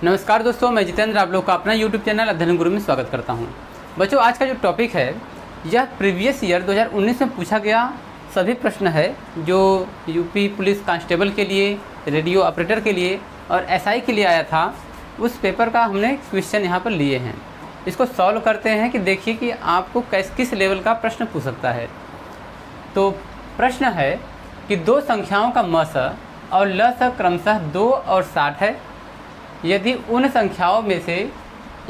नमस्कार दोस्तों, मैं जितेंद्र आप लोग का अपना यूट्यूब चैनल अध्ययन गुरु में स्वागत करता हूं। बच्चों, आज का जो टॉपिक है यह प्रीवियस ईयर 2019 में पूछा गया सभी प्रश्न है जो यूपी पुलिस कांस्टेबल के लिए, रेडियो ऑपरेटर के लिए और एसआई के लिए आया था। उस पेपर का हमने क्वेश्चन यहाँ पर लिए हैं। इसको सॉल्व करते हैं कि देखिए कि आपको किस लेवल का प्रश्न पूछ सकता है। तो प्रश्न है कि दो संख्याओं का मस और लस क्रमशः 2 और 60 है। यदि उन संख्याओं में से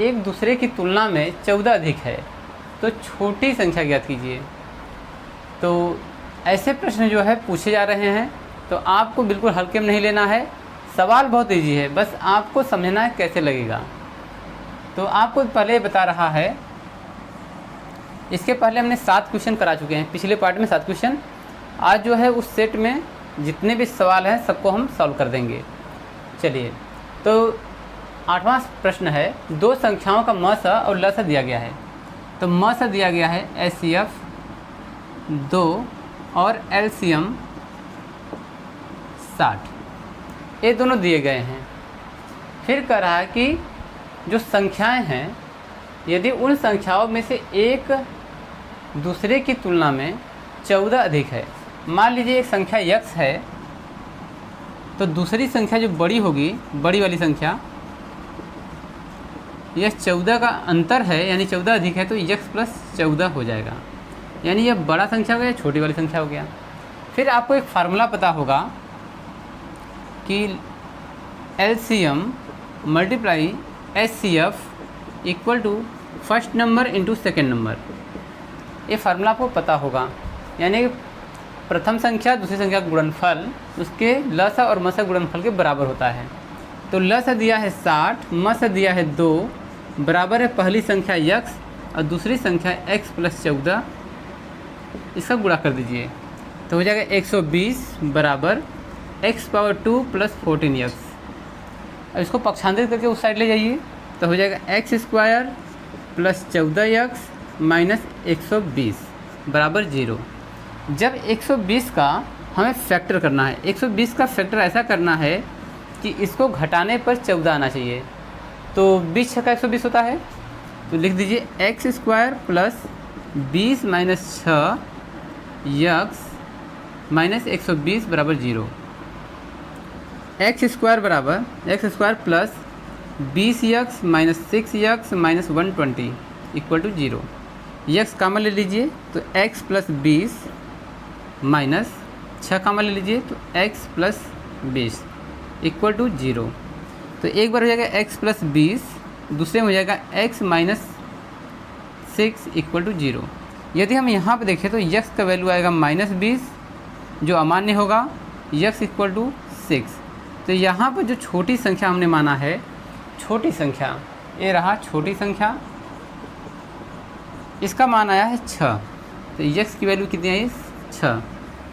एक दूसरे की तुलना में 14 अधिक है तो छोटी संख्या ज्ञात कीजिए। तो ऐसे प्रश्न जो है पूछे जा रहे हैं, तो आपको बिल्कुल हल्के में नहीं लेना है। सवाल बहुत इजी है, बस आपको समझना है कैसे लगेगा। तो आपको पहले बता रहा है, इसके पहले हमने 7 क्वेश्चन करा चुके हैं, पिछले पार्ट में 7 क्वेश्चन। आज जो है उस सेट में जितने भी सवाल हैं सबको हम सॉल्व कर देंगे। चलिए, तो 8वां प्रश्न है, दो संख्याओं का मस और लस दिया गया है। तो मस दिया गया है HCF 2 और LCM 60, ये दोनों दिए गए हैं। फिर कह रहा है कि जो संख्याएं हैं, यदि उन संख्याओं में से एक दूसरे की तुलना में 14 अधिक है। मान लीजिए एक संख्या x है, तो दूसरी संख्या जो बड़ी होगी, बड़ी वाली संख्या, यह 14 का अंतर है, यानी 14 अधिक है, तो x प्लस 14 हो जाएगा। यानी यह बड़ा संख्या हो गया, छोटी वाली संख्या हो गया। फिर आपको एक फार्मूला पता होगा कि LCM multiply HCF equal to first number into second number. ये फार्मूला आपको पता होगा, यानी प्रथम संख्या दूसरी संख्या का गुणनफल उसके लस और मस गुणनफल के बराबर होता है। तो लस दिया है 60, मस दिया है 2, बराबर है पहली संख्या x और दूसरी संख्या x प्लस 14, इसका गुणा कर दीजिए तो हो जाएगा 120 बराबर x पावर 2 प्लस 14x। अब इसको पक्षांतरित करके उस साइड ले जाइए तो हो जाएगा x square plus 14x minus 120 बराबर 0। जब 120 का हमें फैक्टर करना है, 120 का फैक्टर ऐसा करना है कि इसको घटाने पर 14 आना चाहिए। तो 20 छक्का 120 होता है, तो लिख दीजिए x square plus 20 minus 6 minus 120 बराबर 0। x स्क्वायर बराबर x square plus 20x minus 6x minus 120 equal to 0। x common ले लीजिए तो x प्लस 20 माइनस 6 कामन ले लीजिए तो x प्लस 20 इक्वल टू 0। तो एक बार हो जाएगा x प्लस 20, दूसरे में हो जाएगा x माइनस 6 इक्वल टू 0। यदि हम यहाँ पर देखें तो x का वैल्यू आएगा माइनस 20, जो अमान्य होगा, x इक्वल टू 6। तो यहाँ पर जो छोटी संख्या हमने माना है, छोटी संख्या ये रहा छोटी संख्या, इसका मान आया है 6। तो x की वैल्यू कितनी आई? 6,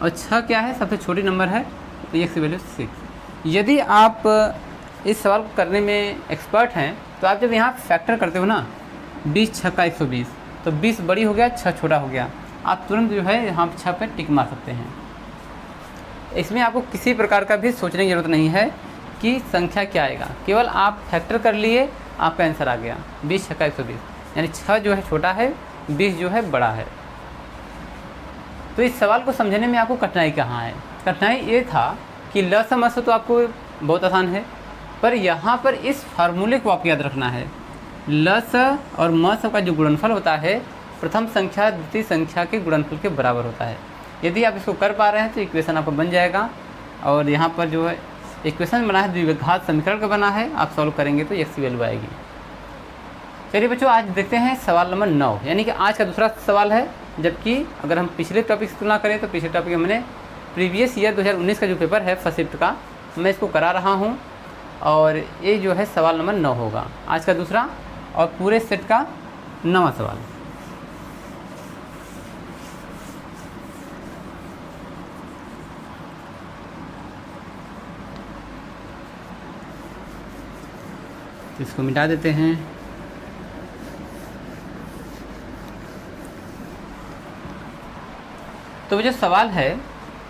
और 6 क्या है? सबसे छोटी नंबर है, तो x की वैल्यू 6। यदि आप इस सवाल को करने में एक्सपर्ट हैं तो आप जब यहाँ फैक्टर करते हो ना, 20 छक्का 120, तो 20 बड़ी हो गया, 6 छोटा हो गया, आप तुरंत जो है यहाँ 6 पे टिक मार सकते हैं। इसमें आपको किसी प्रकार का भी सोचने की ज़रूरत नहीं है कि संख्या क्या आएगा, केवल आप फैक्टर कर लिए, आपका आंसर आ गया 20 छक्का 120। यानी 6 जो है छोटा है, 20 जो है बड़ा है। तो इस सवाल को समझने में आपको कठिनाई कहाँ है? कठिनाई ये था कि लस मस तो आपको बहुत आसान है, पर यहाँ पर इस फार्मूले को आपको याद रखना है। लस और मस का जो गुणनफल होता है, प्रथम संख्या द्वितीय संख्या के गुणनफल के बराबर होता है। यदि आप इसको कर पा रहे हैं तो इक्वेशन आपका बन जाएगा। और यहाँ पर जो है इक्वेशन बना है, द्विघात समीकरण का बना है, आप सॉल्व करेंगे तो x की वैल्यू आएगी। चलिए बच्चों, आज देखते हैं सवाल नंबर 9, यानी कि आज का दूसरा सवाल है। जबकि अगर हम पिछले टॉपिक से तुलना करें तो पिछले टॉपिक हमने प्रीवियस ईयर 2019 का जो पेपर है फर्स्ट शिफ्ट का, मैं इसको करा रहा हूँ, और ये जो है सवाल नंबर 9 होगा आज का दूसरा, और पूरे सेट का 9वां सवाल। तो इसको मिटा देते हैं। तो जो सवाल है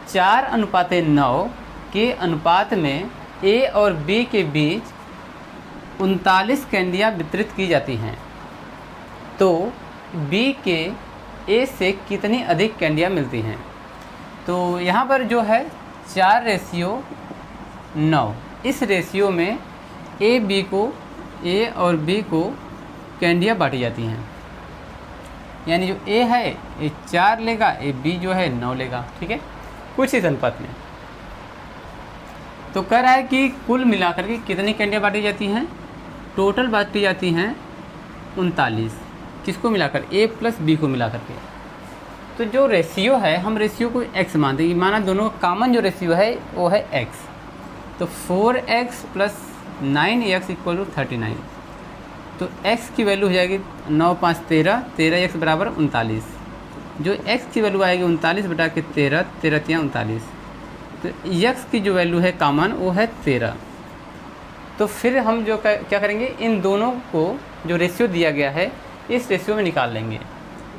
4:9 के अनुपात में A और B के बीच 39 कैंडियाँ वितरित की जाती हैं तो बी के ए से कितनी अधिक कैंडियाँ मिलती हैं। तो यहाँ पर जो है 4:9, इस रेशियो में ए और बी को कैंडियाँ बांटी जाती हैं। यानी जो ए है ये 4 लेगा, ए बी जो है 9 लेगा, ठीक है, कुछ इस अनुपात में। तो कह रहा है कि कुल मिलाकर के कितनी कैंडियाँ बांटी जाती हैं। टोटल बांटी जाती हैं 39, किसको मिलाकर, ए प्लस बी को मिला करके। तो जो रेशियो है, हम रेशियो को x मानते हैं, माना दोनों का कॉमन जो रेशियो है वो है x। तो 4x + 9x = 39। तो x की वैल्यू हो जाएगी 9 5 13, 13x बराबर 39। जो x की वैल्यू आएगी 39 बटा के 13, 13 3 39। तो x की जो वैल्यू है कॉमन वो है 13। तो फिर हम जो क्या करेंगे, इन दोनों को जो रेशियो दिया गया है इस रेशियो में निकाल लेंगे।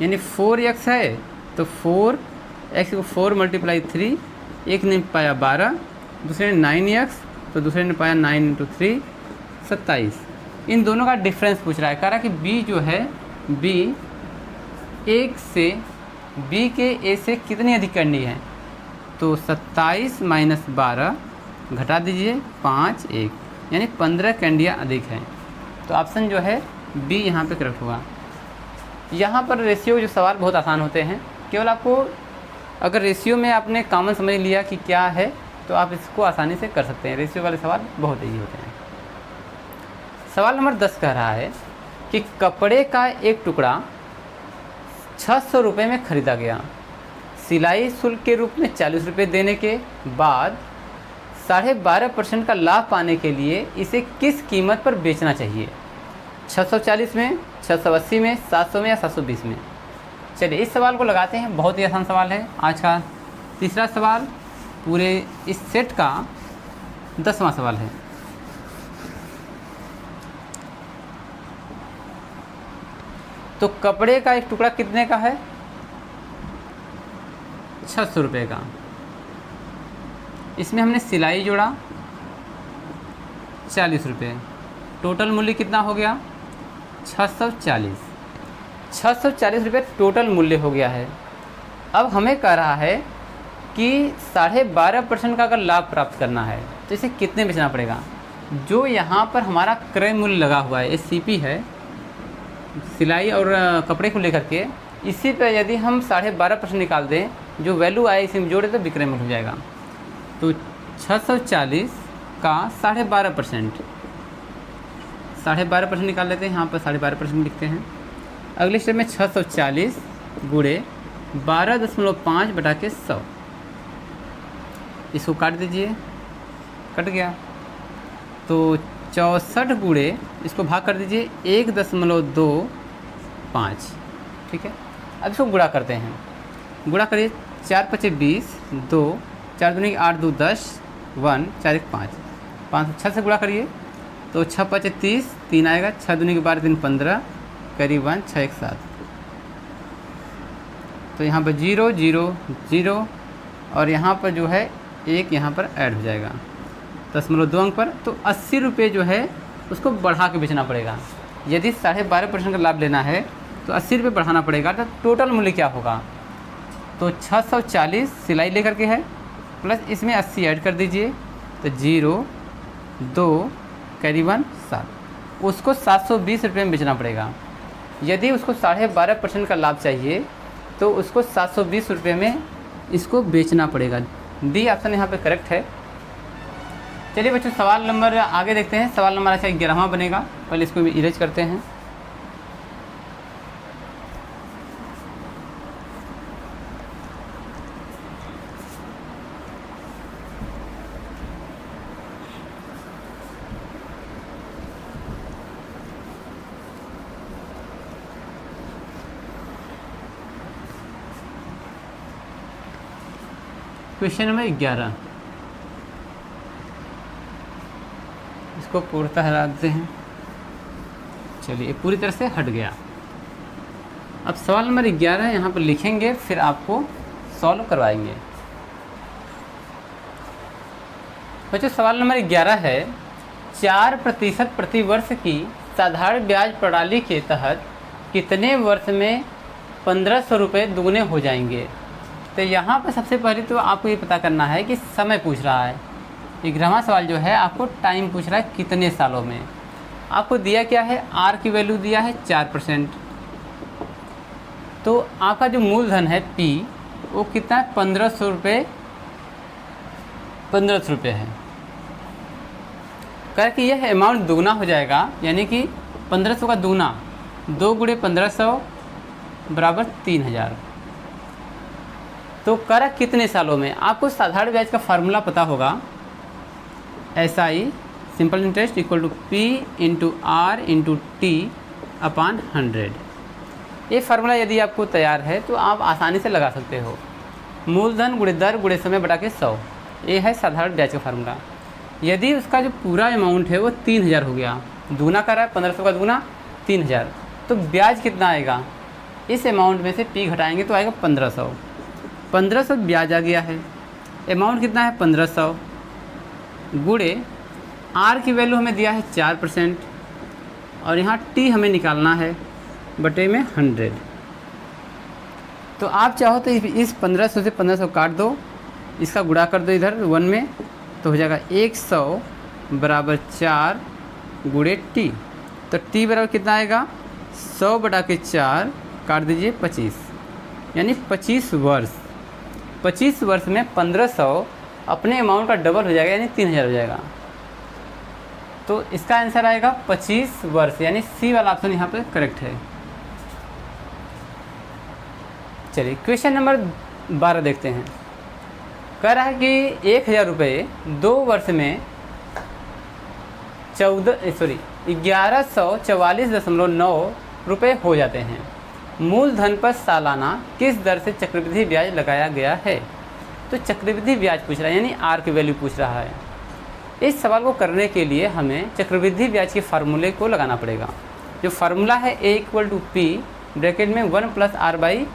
यानी 4x है तो 4x को 4 × 3, एक ने पाया 12, दूसरे ने 9x, तो दूसरे ने पाया 9 × 3 27। इन दोनों का डिफरेंस पूछ रहा है। कह रहा है कि b जो है, b एक से b के a से कितनी अधिक करनी है। तो 27 - 12 घटा दीजिए 5 1, यानी 15 कैंडियाँ अधिक हैं। तो ऑप्शन जो है बी यहाँ पे करेक्ट होगा। यहाँ पर रेशियो जो सवाल बहुत आसान होते हैं, केवल आपको अगर रेशियो में आपने कॉमन समझ लिया कि क्या है तो आप इसको आसानी से कर सकते हैं। रेशियो वाले सवाल बहुत ईजी होते हैं। सवाल नंबर 10 कह रहा है कि कपड़े का एक टुकड़ा 600 रुपये में ख़रीदा गया। सिलाई शुल्क के रूप में 40 रुपये देने के बाद 12.5% का लाभ पाने के लिए इसे किस कीमत पर बेचना चाहिए। 640 में, 680 में, 700 में या 720 में। चलिए इस सवाल को लगाते हैं। बहुत ही आसान सवाल है। आज का तीसरा सवाल पूरे इस सेट का 10वां सवाल है। तो कपड़े का एक टुकड़ा कितने का है, 600 रुपये का। इसमें हमने सिलाई जोड़ा 40 रुपये, टोटल मूल्य कितना हो गया 640 रुपये टोटल मूल्य हो गया है। अब हमें कह रहा है कि 12.5% का अगर लाभ प्राप्त करना है तो इसे कितने बेचना पड़ेगा। जो यहाँ पर हमारा क्रय मूल्य लगा हुआ है, ये CP है, सिलाई और कपड़े को लेकर के, इसी पर यदि हम 12.5% निकाल दें, जो वैल्यू आए इसी में जोड़े तो विक्रय मूल्य हो जाएगा। तो 640 का 12.5% निकाल लेते हैं। यहाँ पर 12.5% लिखते हैं। अगले स्टेप में 640 गुणे 12.5 बटा के 100, इसको काट दीजिए, कट गया। तो 64 गुणे इसको भाग कर दीजिए 1.25, ठीक है। अब इसको गुणा करते हैं। गुणा करिए 4 × 5 = 20, 2 4 दूनी 8 2 10 1 4 1 5, 5 6 से गुणा करिए तो 6 5 30, 3 आएगा, 6 दूनी 12 3 15, करीब 1 6 1 7। तो यहाँ पर 0 0 0 और यहाँ पर जो है 1 यहाँ पर ऐड हो जाएगा 0.2 अंक पर। तो 80 रुपये जो है उसको बढ़ा के बेचना पड़ेगा। यदि 12.5% का लाभ लेना है तो 80 रुपये बढ़ाना पड़ेगा। तो टोटल मूल्य क्या होगा, तो 640 सिलाई लेकर के है, प्लस इसमें 80 ऐड कर दीजिए, तो 0 2 करीबन 7, उसको 720 रुपये में बेचना पड़ेगा। यदि उसको 12.5% का लाभ चाहिए तो उसको 720 रुपये में इसको बेचना पड़ेगा। डी ऑप्शन यहाँ पे करेक्ट है। चलिए बच्चों सवाल नंबर आगे देखते हैं। सवाल नंबर अच्छा 11वां बनेगा। पहले इसको भी इरेज करते हैं। क्वेश्चन नंबर 11, इसको पूर्णतः हटा देते हैं। चलिए पूरी तरह से हट गया। अब सवाल नंबर 11 यहाँ पर लिखेंगे, फिर आपको सॉल्व करवाएंगे। बच्चों सवाल नंबर 11 है 4% प्रति वर्ष की साधारण ब्याज प्रणाली के तहत कितने वर्ष में 1500 रुपये दुगने हो जाएंगे। तो यहाँ पर सबसे पहले तो आपको ये पता करना है कि समय पूछ रहा है। 11वां सवाल जो है आपको टाइम पूछ रहा है कितने सालों में। आपको दिया क्या है, आर की वैल्यू दिया है 4%। तो आपका जो मूलधन है पी वो कितना है, 1500 रुपये, 1500 रुपये है। करके यह अमाउंट दुगना हो जाएगा, यानी कि 1500 का दुगना 2 गुणे 1500 बराबर 3000। तो कर कितने सालों में। आपको साधारण ब्याज का फार्मूला पता होगा, SI simple interest equal to P into R into T upon 100। ये फार्मूला यदि आपको तैयार है तो आप आसानी से लगा सकते हो। मूलधन गुणे दर गुणे समय बटा के 100, ये है साधारण ब्याज का फार्मूला। यदि उसका जो पूरा अमाउंट है वो 3000 हो गया, दूना कर रहा है 1500 का दूना 3000, तो ब्याज कितना आएगा, इस अमाउंट में से P घटाएंगे तो आएगा 1500। 1500 ब्याज आ गया है, अमाउंट कितना है 1500 गुणे आर की वैल्यू हमें दिया है 4% और यहाँ टी हमें निकालना है बटे में 100। तो आप चाहो तो इस 1500 से 1500 काट दो, इसका गुणा कर दो इधर 1 में, तो हो जाएगा 100 बराबर 4 गुणे टी। तो टी बराबर कितना आएगा, 100 बटा के 4 काट दीजिए 25, यानी 25 वर्ष। 25 वर्ष में 1500 अपने अमाउंट का डबल हो जाएगा, यानी 3000 हो जाएगा। तो इसका आंसर आएगा 25 वर्ष, यानी सी वाला ऑप्शन यहाँ पे करेक्ट है। चलिए क्वेश्चन नंबर 12 देखते हैं। कह रहा है कि 1000 रुपये 2 वर्ष में 1144.9 रुपये हो जाते हैं। मूलधन पर सालाना किस दर से चक्रवृद्धि ब्याज लगाया गया है। तो चक्रवृद्धि ब्याज पूछ रहा है, यानी आर की वैल्यू पूछ रहा है। इस सवाल को करने के लिए हमें चक्रवृद्धि ब्याज के फार्मूले को लगाना पड़ेगा। जो फार्मूला है A equal to P bracket में 1 प्लस R बाई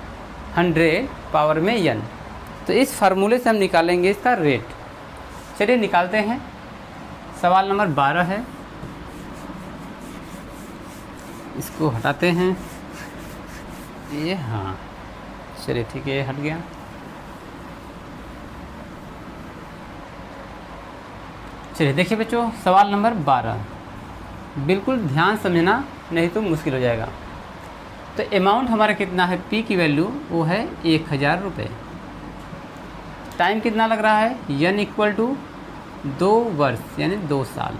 100 पावर में n। तो इस फार्मूले से हम निकालेंगे इसका रेट। चलिए निकालते हैं। सवाल नंबर 12 है, इसको हटाते हैं। ये हाँ चलिए ठीक है, ये हट गया। चलिए देखिए बच्चों, सवाल नंबर 12 बिल्कुल ध्यान समझना, नहीं तो मुश्किल हो जाएगा। तो अमाउंट हमारा कितना है, P की वैल्यू वो है 1000 रुपये। टाइम कितना लग रहा है, n इक्वल टू 2 वर्ष यानी 2 साल।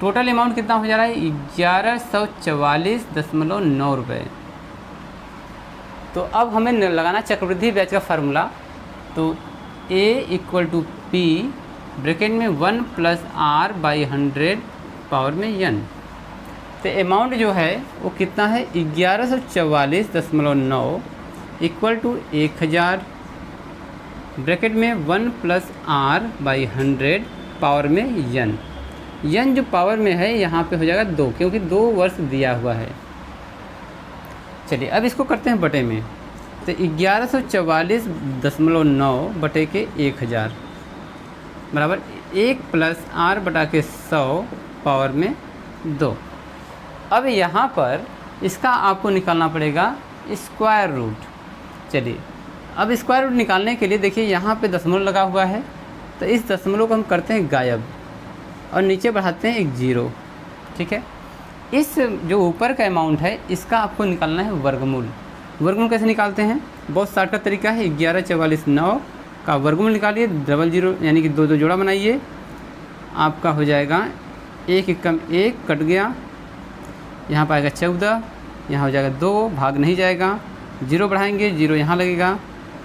टोटल अमाउंट कितना हो जा रहा है 1144.9 रुपये। तो अब हमें लगाना चक्रवृद्धि ब्याज का फार्मूला। तो A equal to P bracket में 1 प्लस R बाई 100 पावर में n। तो अमाउंट जो है वो कितना है 1144.9 इक्वल टू 1000 ब्रैकेट में 1 प्लस R बाई 100 पावर में n। n जो पावर में है यहाँ पे हो जाएगा 2, क्योंकि 2 वर्ष दिया हुआ है। चलिए अब इसको करते हैं बटे में। तो 1144.9 बटे के 1000 बराबर 1 प्लस R बटा के 100 पावर में 2। अब यहाँ पर इसका आपको निकालना पड़ेगा स्क्वायर रूट। चलिए अब स्क्वायर रूट निकालने के लिए देखिए यहाँ पे दशमलव लगा हुआ है, तो इस दशमलव को हम करते हैं गायब और नीचे बढ़ाते हैं एक 0। ठीक है, इस जो ऊपर का अमाउंट है इसका आपको निकालना है वर्गमूल। वर्गमूल कैसे निकालते हैं, बहुत शॉर्टकट तरीका है। 1144.9 का वर्गमूल निकालिए, 00 यानी कि 2 जोड़ा बनाइए, आपका हो जाएगा 1 कम 1 कट गया, यहाँ पाएगा 14, यहाँ हो जाएगा 2 भाग नहीं जाएगा, 0 बढ़ाएंगे 0 यहाँ लगेगा,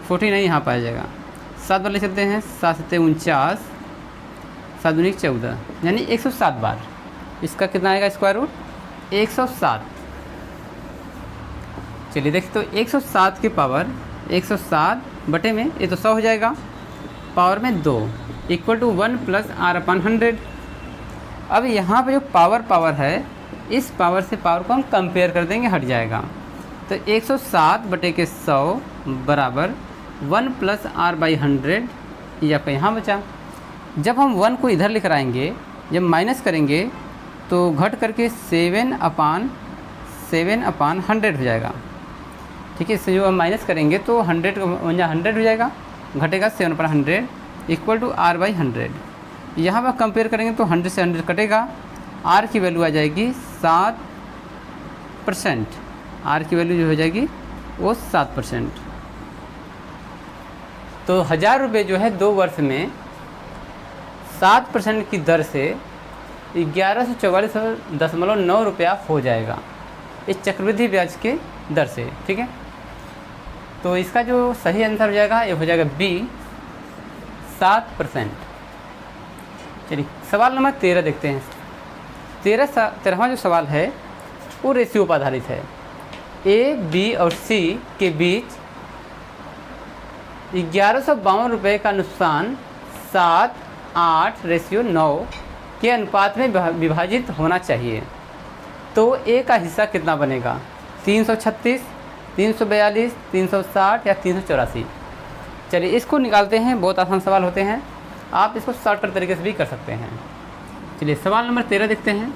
14 नहीं यहाँ पाया जाएगा। 7 वाले चलते हैं, 7 7 49, 7 दूनी 14 यानी 107 बार। इसका कितना आएगा स्क्वायर रूट 107। चलिए देखिए, तो 107 के पावर 107 बटे में ये तो 100 हो जाएगा, पावर में 2 इक्वल टू 1 प्लस R अपन 100। अब यहाँ पे जो पावर है, इस पावर से पावर को हम कंपेयर कर देंगे, हट जाएगा। तो 107 बटे के 100 बराबर 1 प्लस R बाई 100, ये आपका यहाँ बचा। जब हम 1 को इधर लेकर आएंगे जब माइनस करेंगे तो घट करके 7/100 हो जाएगा। ठीक है, इससे जो हम माइनस करेंगे तो 100 हो जाएगा, घटेगा 7/100 इक्वल टू R/100। यहाँ पर कंपेयर करेंगे तो 100 से 100 कटेगा, R की वैल्यू आ जाएगी 7%। R की वैल्यू जो हो जाएगी वो 7%। तो 1000 रुपये जो है 2 वर्ष में 7% की दर से 1144.9 रुपया हो जाएगा इस चक्रवृद्धि ब्याज के दर से। ठीक है, तो इसका जो सही आंसर हो जाएगा ये हो जाएगा बी, 7%। चलिए सवाल नंबर 13 देखते हैं। 13वां जो सवाल है वो रेशियो पर आधारित है। ए, बी और सी के बीच 1152 रुपये का नुकसान 7:8:9 के अनुपात में विभाजित होना चाहिए। तो ए का हिस्सा कितना बनेगा? 336, 342, 360 या 384? चलिए इसको निकालते हैं, बहुत आसान सवाल होते हैं, आप इसको शॉर्टकट तरीके से भी कर सकते हैं। चलिए सवाल नंबर 13 देखते हैं।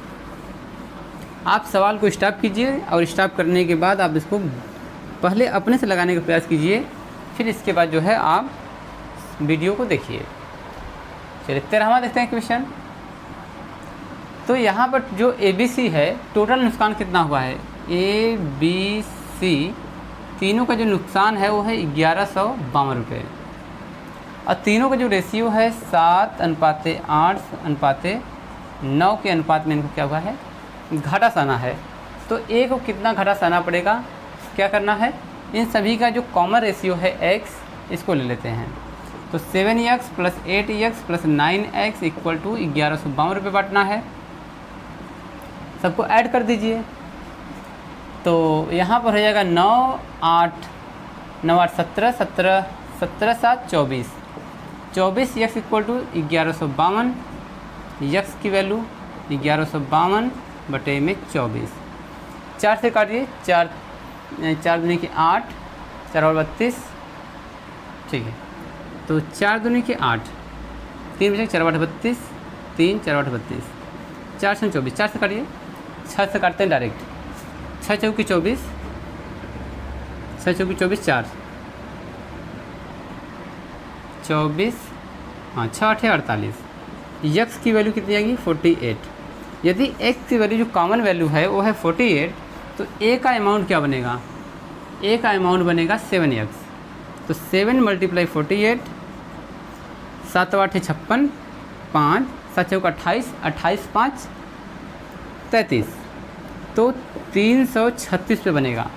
आप सवाल को स्टॉप कीजिए और स्टॉप करने के बाद आप इसको पहले अपने से लगाने का प्रयास कीजिए, फिर इसके बाद जो है आप वीडियो को देखिए। चलिए 13वां देखते हैं क्वेश्चन। तो यहाँ पर जो ABC है टोटल नुकसान कितना हुआ है? ABC तीनों का जो नुकसान है वो है 1152 रुपये, और तीनों का जो रेशियो है 7:8:9 के अनुपात में इनको क्या हुआ है? घाटा सहना है। तो ए को कितना घाटा सहना पड़ेगा? क्या करना है? इन सभी का जो कॉमन रेशियो है x, इसको ले लेते हैं। तो 7x + 8x + 9x equal to 1152 रुपये बांटना है। सबको ऐड कर दीजिए। तो यहाँ पर हो जाएगा 9 8 9 8 17 17 17 7 24 24x इक्वल टू 1152। x की वैल्यू 1152/24। 4 से काटिए, 4 दूनी के 8, 4 और 32। ठीक है, तो 4 दूनी के 8, 3 बचे 4 8 32, 3 4 8 32, 4 से 24, 4 से काटिए, 6 से काटते हैं डायरेक्ट, 6 चौकी 24, 6 चौकी 24, 4 24, हाँ 6 8 48। x की वैल्यू कितनी आएगी? 48। यदि x की वैल्यू जो कॉमन वैल्यू है वो है 48, तो a का अमाउंट क्या बनेगा? a का अमाउंट बनेगा 7x। तो 7 × 48, 7 8 56, 5 7 चौका 28, 28 5 33, तो 336 पे बनेगा।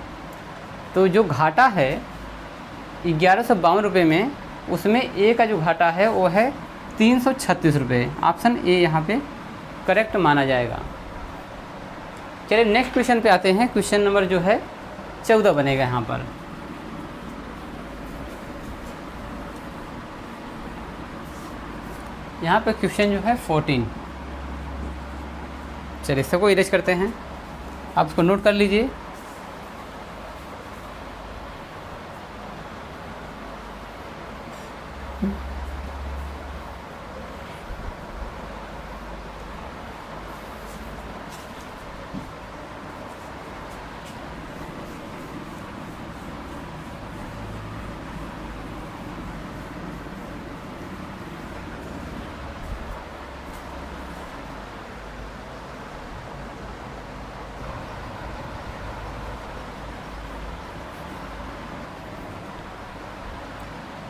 तो जो घाटा है 1152 रुपये में, उसमें ए का जो घाटा है वो है 336 रुपये। ऑप्शन ए यहाँ पे करेक्ट माना जाएगा। चलिए नेक्स्ट क्वेश्चन पे आते हैं। क्वेश्चन नंबर जो है 14 बनेगा यहाँ पर। यहाँ पे क्वेश्चन जो है 14। चलिए इसको इरेज करते हैं, आप इसको नोट कर लीजिए।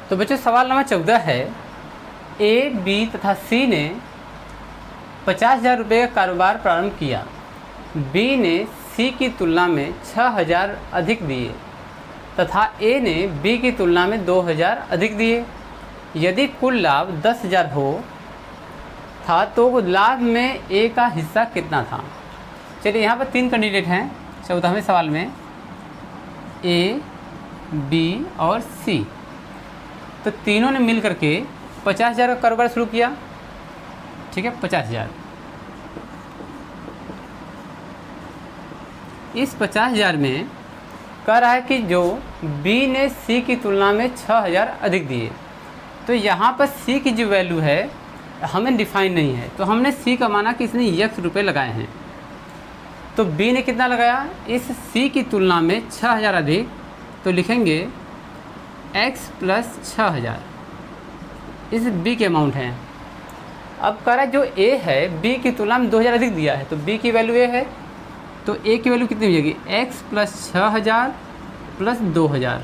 तो बच्चों सवाल नंबर 14 है, ए, बी तथा सी ने 50,000 रुपये का कारोबार प्रारंभ किया। बी ने सी की तुलना में 6,000 अधिक दिए तथा ए ने बी की तुलना में 2,000 अधिक दिए। यदि कुल लाभ 10,000 हो था तो लाभ में ए का हिस्सा कितना था? चलिए यहाँ पर 3 कैंडिडेट हैं 14वें सवाल में, ए, बी और सी। तो तीनों ने मिल करके 50,000 का कारोबार शुरू किया। ठीक है, 50,000। इस 50,000 में कह रहा है कि जो बी ने सी की तुलना में 6,000 अधिक दिए। तो यहाँ पर सी की जो वैल्यू है हमें डिफाइन नहीं है, तो हमने सी का माना कि इसने x रुपये लगाए हैं। तो बी ने कितना लगाया, इस सी की तुलना में 6000 अधिक, तो लिखेंगे x प्लस 6000, इस बी के अमाउंट हैं। अब कह रहा है जो ए है बी की तुलना में 2000 अधिक दिया है, तो बी की वैल्यू ए है, तो ए की वैल्यू कितनी हो जाएगी, x प्लस 6000 प्लस 2000,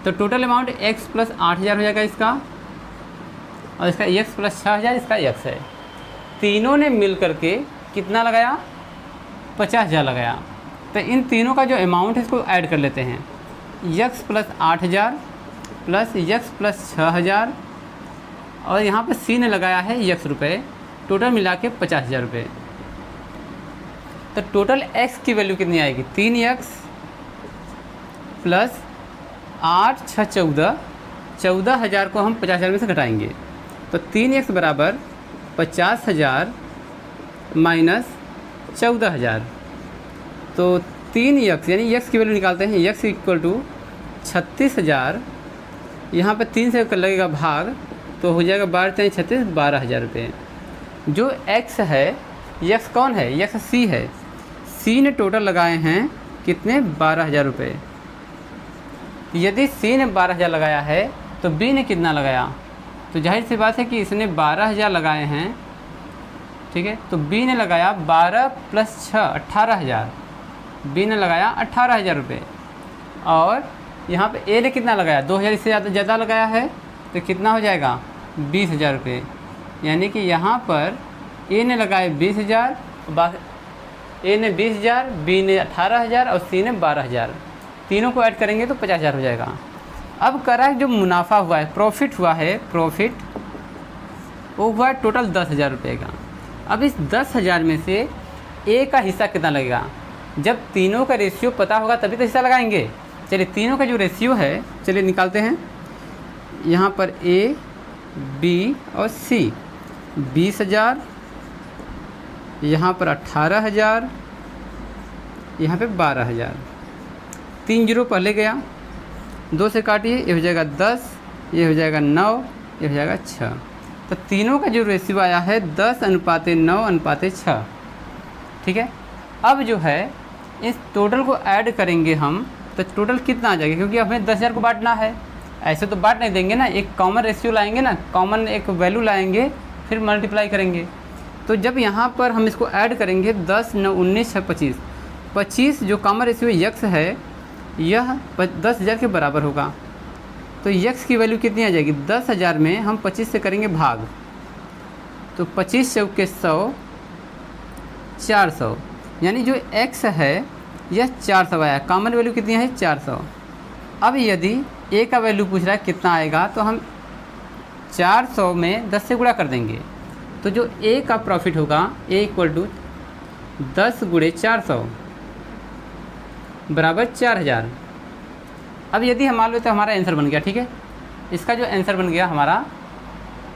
तो टोटल अमाउंट x प्लस 8000 हो जाएगा इसका, और इसका x प्लस 6000 इसका x है। तीनों ने मिल करके कितना लगाया, 50000 लगाया। तो इन तीनों का जो अमाउंट है इसको ऐड कर लेते हैं, x plus 8000 plus x plus 6000, और यहाँ पर सी ने लगाया है x रुपये, टोटल मिला के 50000 रुपये। तो टोटल x की वैल्यू कितनी आएगी, 3x प्लस 8 6 14, 14000 को हम 50000 में से घटाएंगे, तो 3x बराबर 50000 माइनस 14000, तो 3x यानी x की वैल्यू निकालते हैं, x इक्वल टू 36000, यहाँ पे 3 से लगेगा भाग, तो हो जाएगा 12 3 36, 12000 रुपये। जो x है, x कौन है, x c है, c ने टोटल लगाए हैं कितने, 12000 रुपये। यदि c ने 12000 लगाया है तो b ने कितना लगाया, तो जाहिर सी बात है कि इसने 12000 लगाए हैं, ठीक है। तो b ने लगाया 12 प्लस 6 18000, b ने लगाया 18000 रुपये, और यहाँ पे a ने कितना लगाया, 2000 इससे ज़्यादा लगाया है, तो कितना हो जाएगा 20000 रुपये। यानी कि यहाँ पर a ने लगाए 20000, a ने 20000, b ने 18000 और c ने 12000, तीनों को ऐड करेंगे तो 50000 हो जाएगा। अब कह रहा है जो मुनाफा हुआ है, प्रॉफिट हुआ है, प्रॉफिट वो हुआ है टोटल 10000 रुपये का। अब इस 10000 में से ए का हिस्सा कितना लगेगा, जब तीनों का रेशियो पता होगा तभी तो हिस्सा लगाएंगे। चलिए तीनों का जो रेशियो है, चलिए निकालते हैं। यहाँ पर ए बी और सी, 20000, यहाँ पर 18000, यहाँ पे 12000, 3 जीरो पहले गया, 2 से काटिए, ये हो जाएगा 10, ये हो जाएगा 9, ये हो जाएगा 6। तो तीनों का जो रेशियो आया है 10:9:6, ठीक है। अब जो है इस टोटल को ऐड करेंगे हम, तो टोटल कितना आ जाएगा, क्योंकि हमें 10000 को बांटना है, ऐसे तो बांट नहीं देंगे ना, एक कॉमन रेशियो लाएंगे ना, कॉमन एक वैल्यू लाएंगे, फिर मल्टीप्लाई करेंगे। तो जब यहाँ पर हम इसको ऐड करेंगे 10 9 19 6 25, 25 जो कॉमन रेशियो x है यह 10000 के बराबर होगा। तो x की वैल्यू कितनी आ जाएगी, 10000 में हम 25 से करेंगे भाग, तो 25 चौके 100, 400, यानी जो x है यह 400 आया, कॉमन वैल्यू कितनी है 400। अब यदि a का वैल्यू पूछ रहा है कितना आएगा, तो हम 400 में 10 से गुणा कर देंगे, तो जो a का प्रॉफिट होगा a इक्वल टू 10 × 400 बराबर 4000। अब यदि हम मान लो तो हमारा आंसर बन गया, ठीक है। इसका जो आंसर बन गया हमारा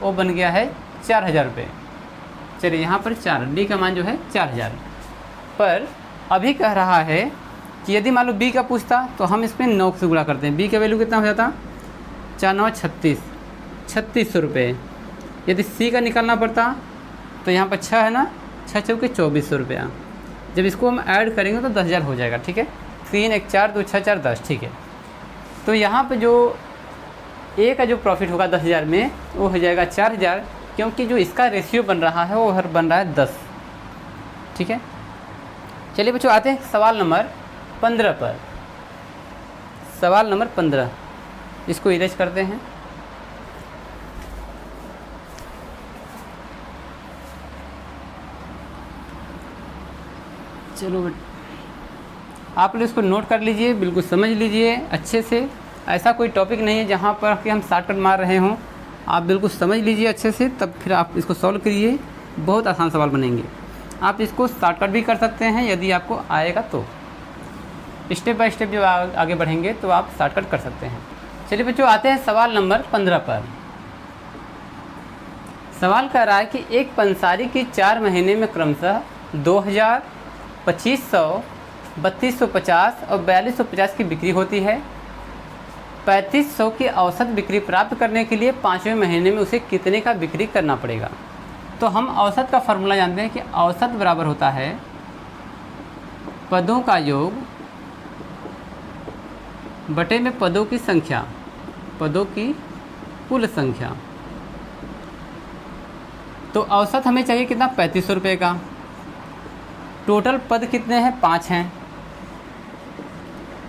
वो बन गया है 4000 रुपये। चलिए यहाँ पर 4, डी का मान जो है 4000, पर अभी कह रहा है कि यदि मान लो बी का पूछता तो हम इसमें 9 से गुणा करते हैं, बी का वैल्यू कितना हो जाता, 4 9 36, 3600 रुपये। यदि सी का निकालना पड़ता तो यहाँ पर 6 है ना, 6 चौके 2400 रुपया। जब इसको हम ऐड करेंगे तो 10000 हो जाएगा, ठीक है। 3 1 4 2 6 4 10, ठीक है। तो यहाँ पे जो ए का जो प्रॉफिट होगा 10000 में वो हो जाएगा 4000, क्योंकि जो इसका रेशियो बन रहा है वो हर बन रहा है 10, ठीक है। चलिए बच्चों आते हैं सवाल नंबर 15 पर। सवाल नंबर 15, इसको इरेज करते हैं। चलो आप लोग इसको नोट कर लीजिए, बिल्कुल समझ लीजिए अच्छे से। ऐसा कोई टॉपिक नहीं है जहाँ पर कि हम शॉर्टकट मार रहे हों, आप बिल्कुल समझ लीजिए अच्छे से, तब फिर आप इसको सॉल्व करिए, बहुत आसान सवाल बनेंगे। आप इसको शॉर्टकट भी कर सकते हैं यदि आपको आएगा तो, स्टेप बाय स्टेप जब आगे बढ़ेंगे तो आप शॉर्टकट कर सकते हैं। चलिए बच्चों आते हैं सवाल नंबर 15 पर। सवाल कह रहा है कि एक पंसारी की 4 महीने में क्रमशः 2000, 2500, 3250 और 4250 की बिक्री होती है। 3500 की औसत बिक्री प्राप्त करने के लिए 5वें महीने में उसे कितने का बिक्री करना पड़ेगा। तो हम औसत का फॉर्मूला जानते हैं कि औसत बराबर होता है पदों का योग बटे में पदों की संख्या, पदों की कुल संख्या। तो औसत हमें चाहिए कितना, 3500 रुपये का। टोटल पद कितने हैं, 5 हैं।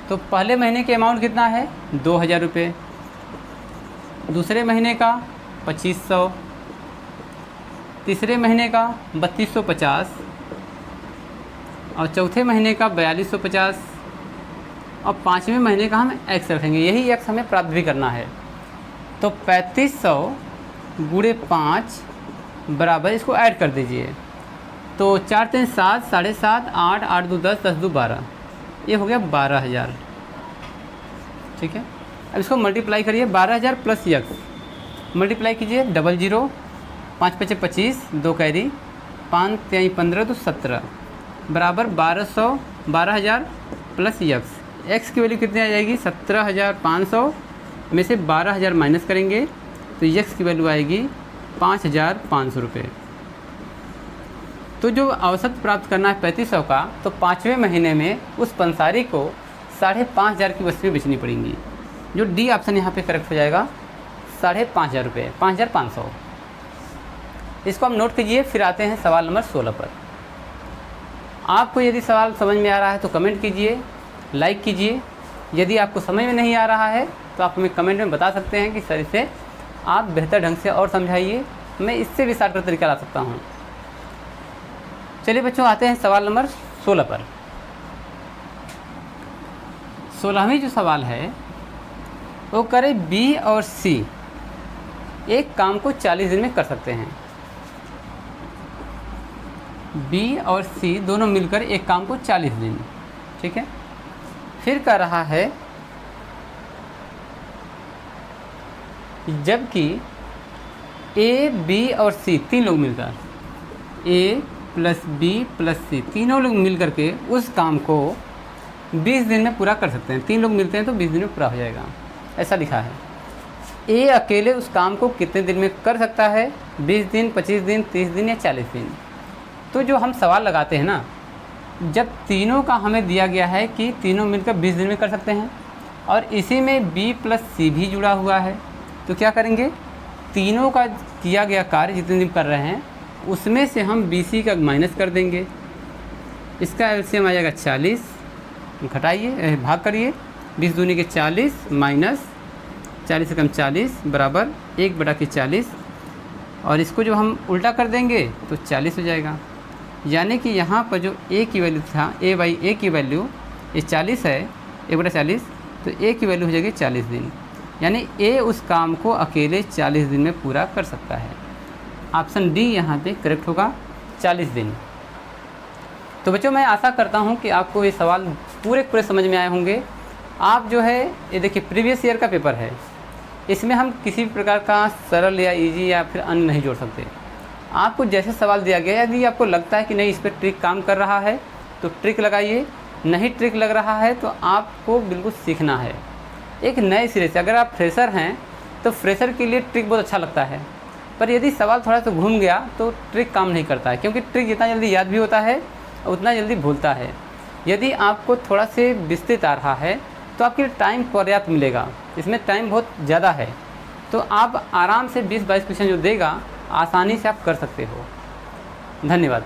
तो पहले महीने के अमाउंट कितना है, 2000 रुपये। दूसरे महीने का 2500, तीसरे महीने का 3250 और चौथे महीने का 4250 और 5वें महीने का हम एक्स रखेंगे। यही एक्स हमें प्राप्त भी करना है। तो 3500 गुणे 5 बराबर, इसको ऐड कर दीजिए। तो 4 3 7, 7.5, 8 8 2 10, 10 2 12, ये हो गया 12000। ठीक है, अब इसको मल्टीप्लाई करिए, 12000 प्लस यक्स मल्टीप्लाई कीजिए, 00 5 5 25, 2 कैरी, 5 3 15 तो 17 बराबर 12000 प्लस यक्स। एक्स की वैल्यू कितनी आ जाएगी, 17500 में से 12000 माइनस करेंगे तो यक्स की वैल्यू आएगी 5500 रुपये। तो जो औसत प्राप्त करना है 3500 का, तो 5वें महीने में उस पंसारी को 5500 की वस्तुएं बेचनी पड़ेंगी। जो डी ऑप्शन यहाँ पे करेक्ट हो जाएगा, 5500 रुपये, 5500। इसको हम नोट कीजिए। फिर आते हैं सवाल नंबर 16 पर। आपको यदि सवाल समझ में आ रहा है तो कमेंट कीजिए, लाइक कीजिए। यदि आपको समझ में नहीं आ रहा है तो आप हमें कमेंट में बता सकते हैं कि सर इसे आप बेहतर ढंग से और समझाइए, मैं इससे भी शार्टकट तरीका ला सकता हूँ। चलिए बच्चों, आते हैं सवाल नंबर 16 पर। 16वीं जो सवाल है वो करे बी और सी एक काम को 40 दिन में कर सकते हैं। बी और सी दोनों मिलकर एक काम को 40 दिन, ठीक है। फिर कह रहा है जबकि ए, बी और सी तीन लोग मिलकर, ए प्लस बी प्लस सी तीनों लोग मिलकर के उस काम को 20 दिन में पूरा कर सकते हैं। 3 लोग मिलते हैं तो 20 दिन में पूरा हो जाएगा, ऐसा लिखा है। ए अकेले उस काम को कितने दिन में कर सकता है, 20 दिन, 25 दिन, 30 दिन या 40 दिन। तो जो हम सवाल लगाते हैं ना, जब तीनों का हमें दिया गया है कि तीनों मिलकर 20 दिन में कर सकते हैं और इसी में बी प्लस सी भी जुड़ा हुआ है, तो क्या करेंगे, तीनों का किया गया कार्य जितने दिन कर रहे हैं उसमें से हम बी सी का माइनस कर देंगे। इसका एलसीएम आ जाएगा 40, घटाइए भाग करिए, 20 दूनी के 40 माइनस 40 से कम 40 बराबर 1/40। और इसको जो हम उल्टा कर देंगे तो 40 हो जाएगा। यानी कि यहाँ पर जो ए की वैल्यू था, ए की वैल्यू ये 40 है, 1/40, तो ए की वैल्यू हो जाएगी 40 दिन। यानी ए उस काम को अकेले 40 दिन में पूरा कर सकता है। ऑप्शन डी यहाँ पे करेक्ट होगा, 40 दिन। तो बच्चों, मैं आशा करता हूँ कि आपको ये सवाल पूरे समझ में आए होंगे। आप जो है ये देखिए, प्रीवियस ईयर का पेपर है, इसमें हम किसी भी प्रकार का सरल या इजी या फिर अन्य नहीं जोड़ सकते। आपको जैसे सवाल दिया गया, यदि आपको लगता है कि नहीं इस पर ट्रिक काम कर रहा है तो ट्रिक लगाइए, नहीं ट्रिक लग रहा है तो आपको बिल्कुल सीखना है एक नए सिरे से। अगर आप फ्रेशर हैं तो फ्रेशर के लिए ट्रिक बहुत अच्छा लगता है, पर यदि सवाल थोड़ा सा घूम गया तो ट्रिक काम नहीं करता है, क्योंकि ट्रिक जितना जल्दी याद भी होता है उतना जल्दी भूलता है। यदि आपको थोड़ा से विस्तृत आ रहा है तो आपके टाइम पर्याप्त मिलेगा, इसमें टाइम बहुत ज़्यादा है, तो आप आराम से 20-22 क्वेश्चन जो देगा आसानी से आप कर सकते हो। धन्यवाद।